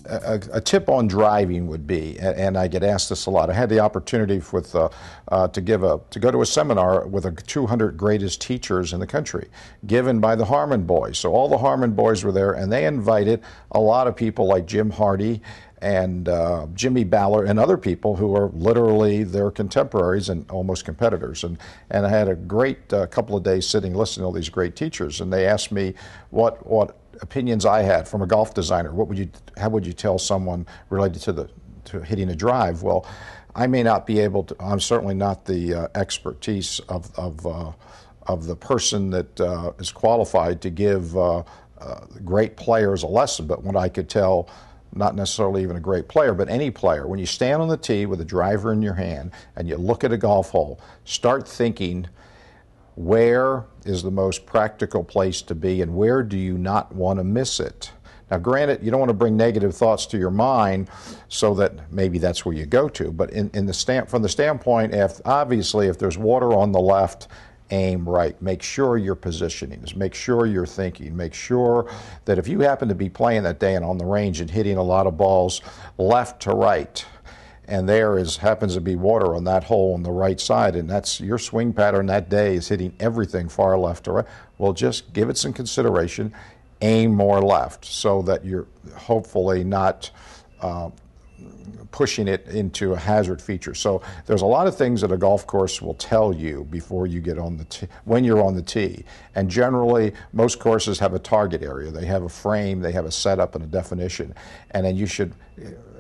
a tip on driving would be, and I get asked this a lot. I had the opportunity with to go to a seminar with the 200 greatest teachers in the country, given by the Harmon Boys. So all the Harmon Boys were there, and they invited a lot of people like Jim Hardy and Jimmy Ballard and other people who are literally their contemporaries and almost competitors. And I had a great couple of days sitting listening to all these great teachers, and they asked me what opinions I had from a golf designer. How would you tell someone related to hitting a drive? Well, I may not be able to. I'm certainly not the expertise of the person that is qualified to give great players a lesson. But what I could tell, not necessarily even a great player, but any player, when you stand on the tee with a driver in your hand and you look at a golf hole, start thinking, where is the most practical place to be and where do you not want to miss it? Now, granted, you don't want to bring negative thoughts to your mind so that maybe that's where you go to, but from the standpoint, obviously, if there's water on the left, aim right. Make sure your positioning is, make sure you're thinking, make sure that if you happen to be playing that day and on the range and hitting a lot of balls left to right, and happens to be water on that hole on the right side, and that's your swing pattern that day is hitting everything far left to right, well, just give it some consideration, aim more left so that you're hopefully not pushing it into a hazard feature. So there's a lot of things that a golf course will tell you before you get on the tee, when you're on the tee. And generally, most courses have a target area. They have a frame, they have a setup and a definition, and then you should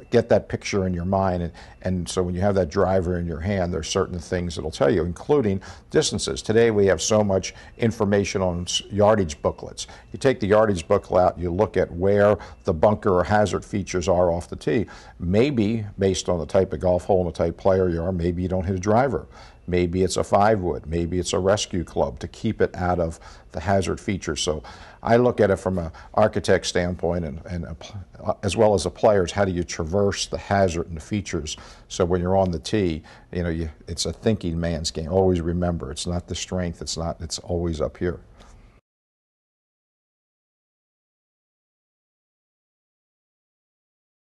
get that picture in your mind, and so when you have that driver in your hand, there's certain things it'll tell you, including distances. Today we have so much information on yardage booklets. You take the yardage booklet out, you look at where the bunker or hazard features are off the tee. Maybe, based on the type of golf hole and the type of player you are, maybe you don't hit a driver. Maybe it's a 5-wood, maybe it's a rescue club to keep it out of the hazard features. So I look at it from an architect standpoint and as well as a player's, how do you traverse the hazard and the features so when you're on the tee, it's a thinking man's game. Always remember, it's not the strength, it's always up here.